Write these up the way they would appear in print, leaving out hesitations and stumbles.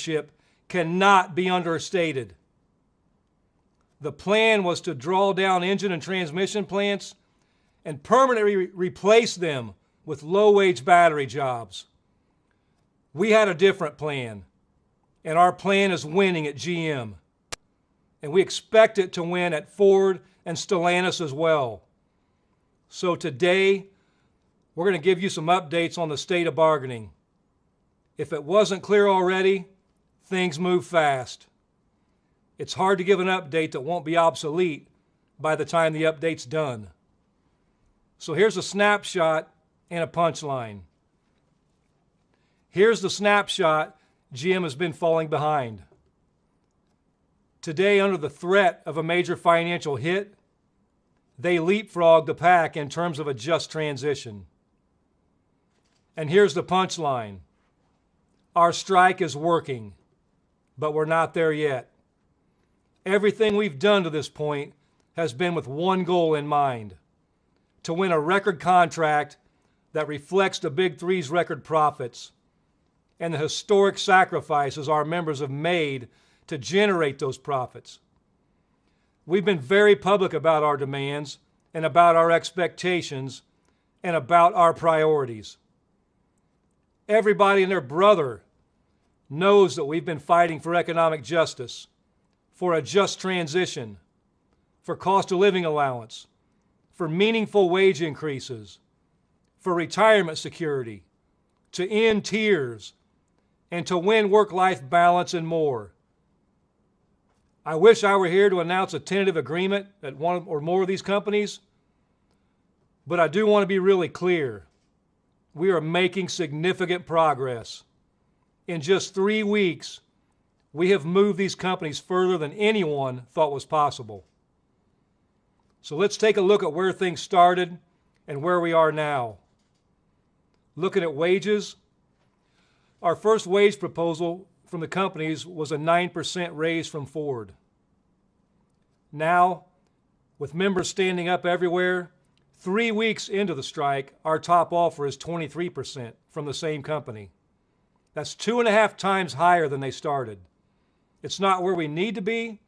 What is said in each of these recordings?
leadership cannot be understated. The plan was to draw down engine and transmission plants and permanently replace them with low-wage battery jobs. We had a different plan, and our plan is winning at GM. And we expect it to win at Ford and Stellantis as well. So today, we're going to give you some updates on the state of bargaining. If it wasn't clear already, things move fast. It's hard to give an update that won't be obsolete by the time the update's done. So here's a snapshot and a punchline. Here's the snapshot GM has been falling behind. Today, under the threat of a major financial hit, they leapfrogged the pack in terms of a just transition. And here's the punchline. Our strike is working, but we're not there yet. Everything we've done to this point has been with one goal in mind: to win a record contract that reflects the Big Three's record profits and the historic sacrifices our members have made to generate those profits. We've been very public about our demands and about our expectations and about our priorities. Everybody and their brother knows that we've been fighting for economic justice, for a just transition, for cost of living allowance, for meaningful wage increases, for retirement security, to end tiers, and to win work-life balance and more. I wish I were here to announce a tentative agreement at one or more of these companies, but I do want to be really clear. We are making significant progress. In just 3 weeks, we have moved these companies further than anyone thought was possible. So let's take a look at where things started and where we are now. Looking at wages, our first wage proposal from the companies was a 9% raise from Ford. Now, with members standing up everywhere, 3 weeks into the strike, our top offer is 23% from the same company. That's 2.5 times higher than they started. It's not where we need to be,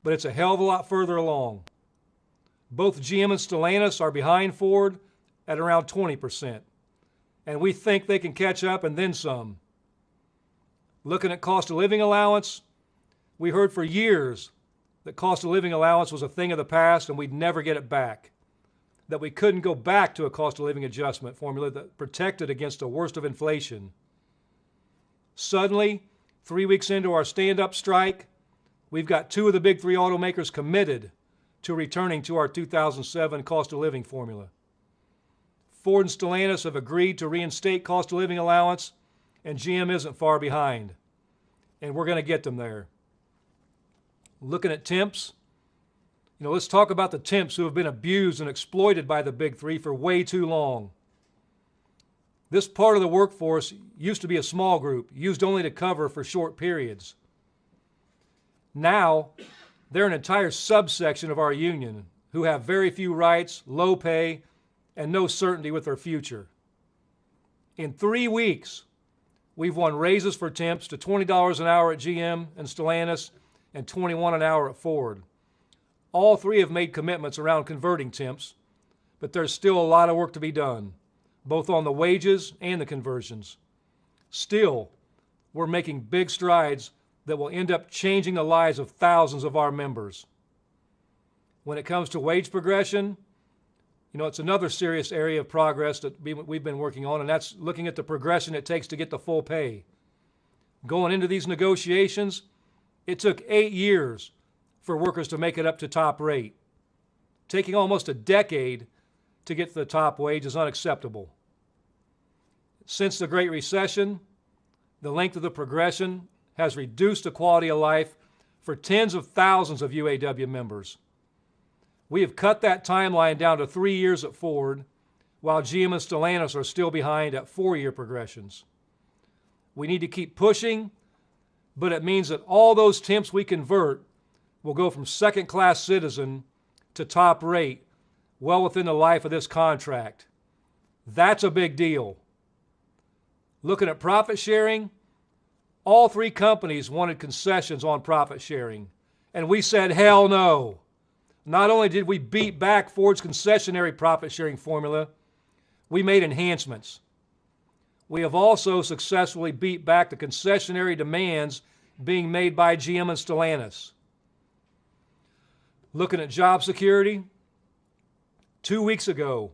but it's a hell of a lot further along. Both GM and Stellantis are behind Ford at around 20%, and we think they can catch up and then some. Looking at cost of living allowance, we heard for years that cost of living allowance was a thing of the past and we'd never get it back, that we couldn't go back to a cost of living adjustment formula that protected against the worst of inflation. Suddenly, 3 weeks into our stand-up strike, we've got 2 of the Big Three automakers committed to returning to our 2007 cost of living formula. Ford and Stellantis have agreed to reinstate cost of living allowance, and GM isn't far behind. And we're going to get them there. Looking at temps, let's talk about the temps who have been abused and exploited by the Big Three for way too long. This part of the workforce used to be a small group, used only to cover for short periods. Now, they're an entire subsection of our union who have very few rights, low pay, and no certainty with their future. In 3 weeks, we've won raises for temps to $20 an hour at GM and Stellantis and $21 an hour at Ford. All 3 have made commitments around converting temps, but there's still a lot of work to be done, both on the wages and the conversions. Still, we're making big strides that will end up changing the lives of thousands of our members. When it comes to wage progression, it's another serious area of progress that we've been working on, and that's looking at the progression it takes to get to full pay. Going into these negotiations, it took 8 years for workers to make it up to top rate. Taking almost a decade to get to the top wage is unacceptable. Since the Great Recession, the length of the progression has reduced the quality of life for tens of thousands of UAW members. We have cut that timeline down to 3 years at Ford, while GM and Stellantis are still behind at 4-year progressions. We need to keep pushing, but it means that all those temps we convert will go from second-class citizen to top rate well within the life of this contract. That's a big deal. Looking at profit sharing, All three companies wanted concessions on profit sharing, and we said, hell no. Not only did we beat back Ford's concessionary profit sharing formula, we made enhancements. We have also successfully beat back the concessionary demands being made by GM and Stellantis. Looking at job security, 2 weeks ago,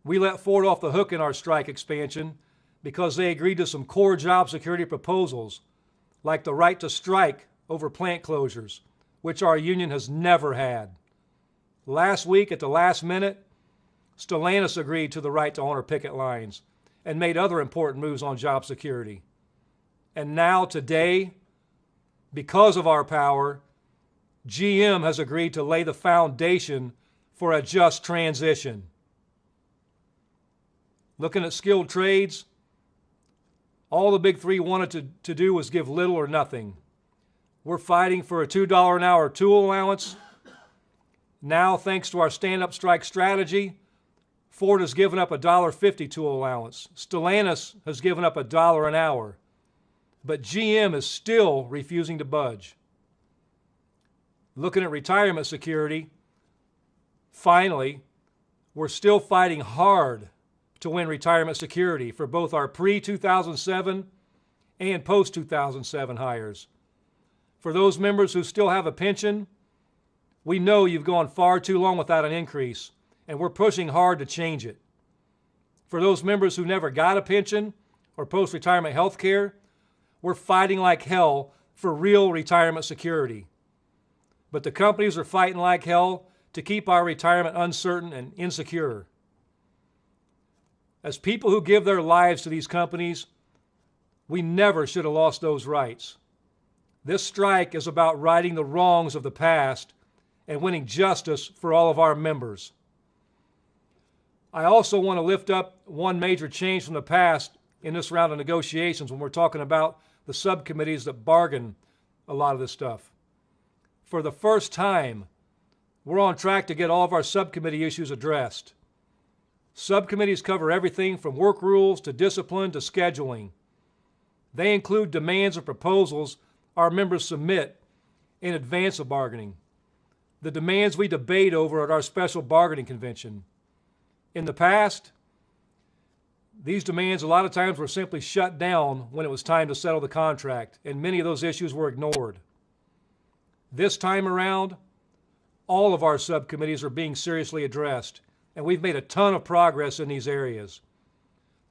we let Ford off the hook in our strike expansion because they agreed to some core job security proposals, like the right to strike over plant closures, which our union has never had. Last week, at the last minute, Stellantis agreed to the right to honor picket lines and made other important moves on job security. And now, today, because of our power, GM has agreed to lay the foundation for a just transition. Looking at skilled trades, all the big three wanted to do was give little or nothing. We're fighting for a $2 an hour tool allowance. Now, thanks to our stand-up strike strategy, Ford has given up a $1.50 tool allowance. Stellantis has given up $1 an hour. But GM is still refusing to budge. Looking at retirement security, finally, we're still fighting hard to win retirement security for both our pre-2007 and post-2007 hires. For those members who still have a pension, we know you've gone far too long without an increase, and we're pushing hard to change it. For those members who never got a pension or post-retirement health care, we're fighting like hell for real retirement security. But the companies are fighting like hell to keep our retirement uncertain and insecure. As people who give their lives to these companies, we never should have lost those rights. This strike is about righting the wrongs of the past and winning justice for all of our members. I also want to lift up one major change from the past in this round of negotiations when we're talking about the subcommittees that bargain a lot of this stuff. For the first time, we're on track to get all of our subcommittee issues addressed. Subcommittees cover everything from work rules to discipline to scheduling. They include demands and proposals our members submit in advance of bargaining, the demands we debate over at our special bargaining convention. In the past, these demands a lot of times were simply shut down when it was time to settle the contract, and many of those issues were ignored. This time around, all of our subcommittees are being seriously addressed, and we've made a ton of progress in these areas.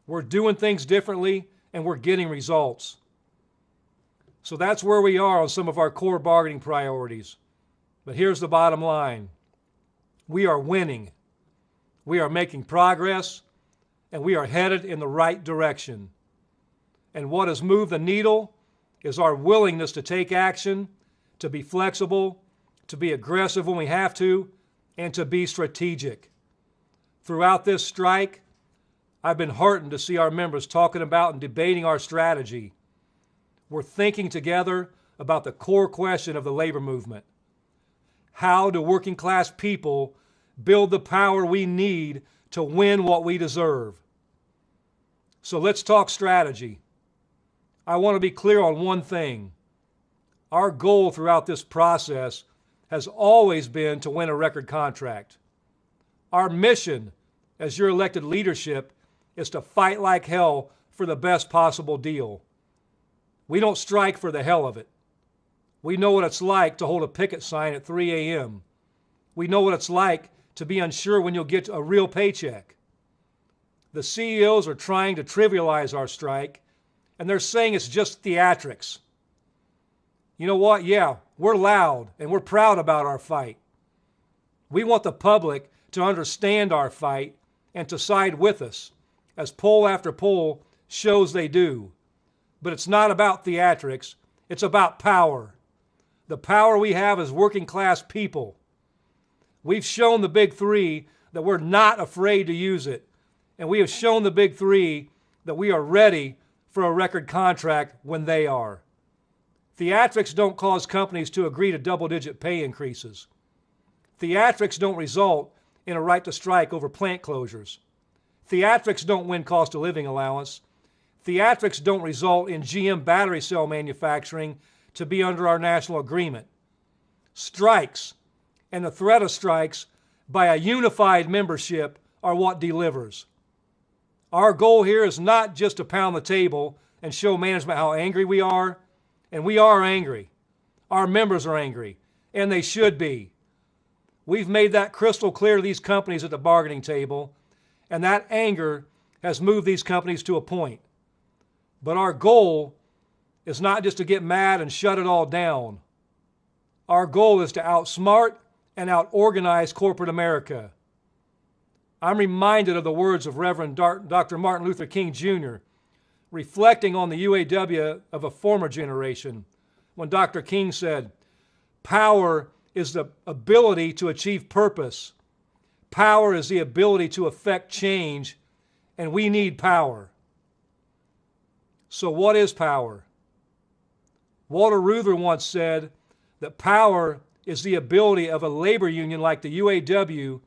We're doing things differently, and we're getting results. So that's where we are on some of our core bargaining priorities. But here's the bottom line. We are winning. We are making progress, and we are headed in the right direction. And what has moved the needle is our willingness to take action, to be flexible, to be aggressive when we have to, and to be strategic. Throughout this strike, I've been heartened to see our members talking about and debating our strategy. We're thinking together about the core question of the labor movement. How do working class people build the power we need to win what we deserve? So let's talk strategy. I want to be clear on one thing. Our goal throughout this process has always been to win a record contract. Our mission as your elected leadership is to fight like hell for the best possible deal. We don't strike for the hell of it. We know what it's like to hold a picket sign at 3 a.m. We know what it's like to be unsure when you'll get a real paycheck. The CEOs are trying to trivialize our strike, and they're saying it's just theatrics. You know what? Yeah, we're loud, and we're proud about our fight. We want the public to understand our fight and to side with us, as poll after poll shows they do. But it's not about theatrics. It's about power. The power we have as working class people. We've shown the big three that we're not afraid to use it. And we have shown the big three that we are ready for a record contract when they are. Theatrics don't cause companies to agree to double-digit pay increases. Theatrics don't result in a right to strike over plant closures. Theatrics don't win cost of living allowance. Theatrics don't result in GM battery cell manufacturing to be under our national agreement. Strikes and the threat of strikes by a unified membership are what delivers. Our goal here is not just to pound the table and show management how angry we are, and we are angry. Our members are angry, and they should be. We've made that crystal clear to these companies at the bargaining table, and that anger has moved these companies to a point. But our goal is not just to get mad and shut it all down. Our goal is to outsmart and out-organize corporate America. I'm reminded of the words of Reverend Dr. Martin Luther King Jr., reflecting on the UAW of a former generation, when Dr. King said, "Power is the ability to achieve purpose. Power is the ability to effect change, and we need power." So what is power? Walter Reuther once said that power is the ability of a labor union like the UAW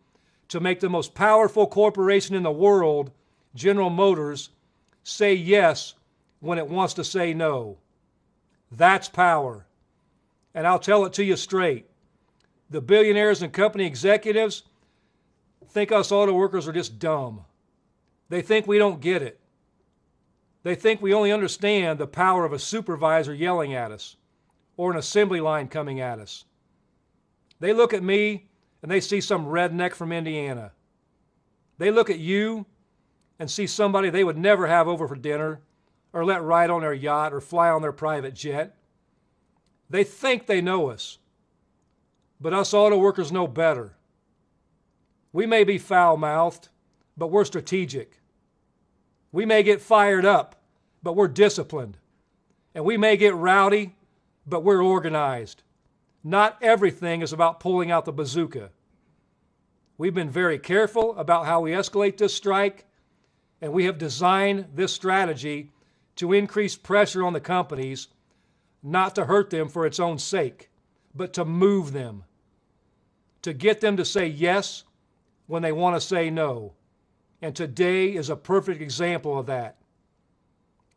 to make the most powerful corporation in the world, General Motors, say yes when it wants to say no. That's power. And I'll tell it to you straight. The billionaires and company executives think us auto workers are just dumb. They think we don't get it. They think we only understand the power of a supervisor yelling at us or an assembly line coming at us. They look at me and they see some redneck from Indiana. They look at you and see somebody they would never have over for dinner or let ride on their yacht or fly on their private jet. They think they know us, but us auto workers know better. We may be foul-mouthed, but we're strategic. We may get fired up, but we're disciplined. And we may get rowdy, but we're organized. Not everything is about pulling out the bazooka. We've been very careful about how we escalate this strike, and we have designed this strategy to increase pressure on the companies, not to hurt them for its own sake, but to move them, to get them to say yes when they want to say no. And today is a perfect example of that.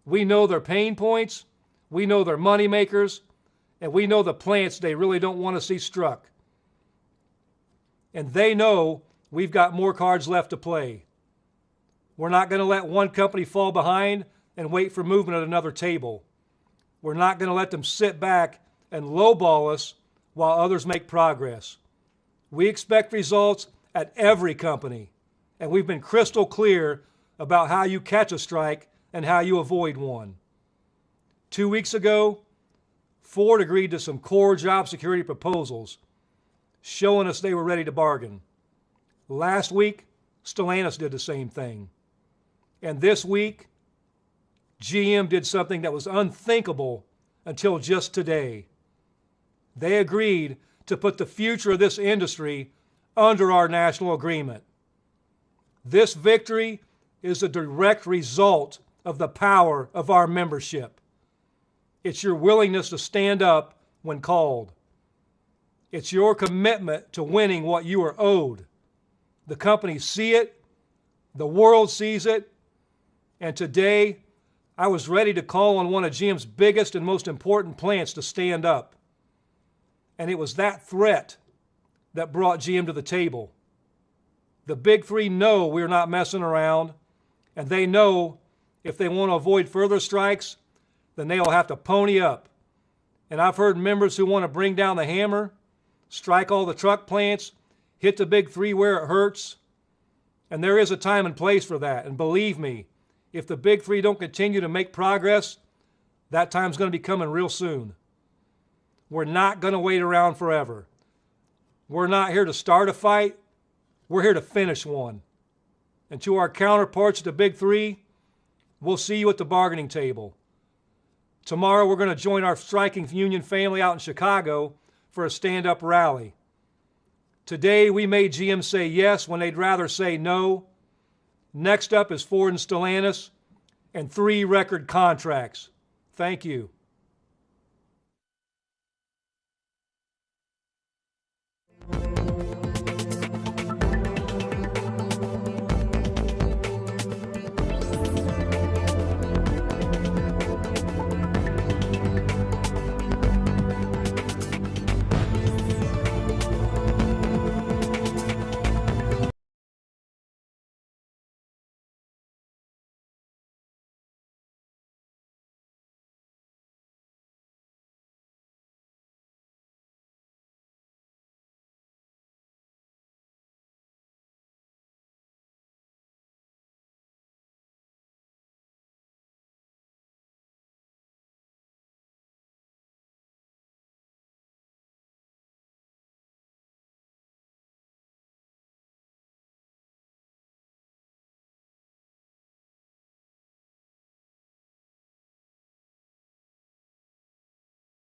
We know their pain points, we know their money makers, and we know the plants they really don't want to see struck. And they know we've got more cards left to play. We're not going to let one company fall behind and wait for movement at another table. We're not going to let them sit back and lowball us while others make progress. We expect results at every company, and we've been crystal clear about how you catch a strike and how you avoid one. 2 weeks ago, Ford agreed to some core job security proposals, showing us they were ready to bargain. Last week, Stellantis did the same thing. And this week, GM did something that was unthinkable until just today. They agreed to put the future of this industry under our national agreement. This victory is a direct result of the power of our membership. It's your willingness to stand up when called. It's your commitment to winning what you are owed. The companies see it, the world sees it, and today I was ready to call on one of GM's biggest and most important plants to stand up. And it was that threat that brought GM to the table. The big three know we're not messing around, and they know if they want to avoid further strikes, then they'll have to pony up. And I've heard members who want to bring down the hammer, strike all the truck plants, hit the big three where it hurts. And there is a time and place for that. And believe me, if the big three don't continue to make progress, that time's going to be coming real soon. We're not going to wait around forever. We're not here to start a fight. We're here to finish one. And to our counterparts at the big three, we'll see you at the bargaining table. Tomorrow we're going to join our striking union family out in Chicago for a stand-up rally. Today we made GM say yes when they'd rather say no. Next up is Ford and Stellantis and 3 record contracts. Thank you.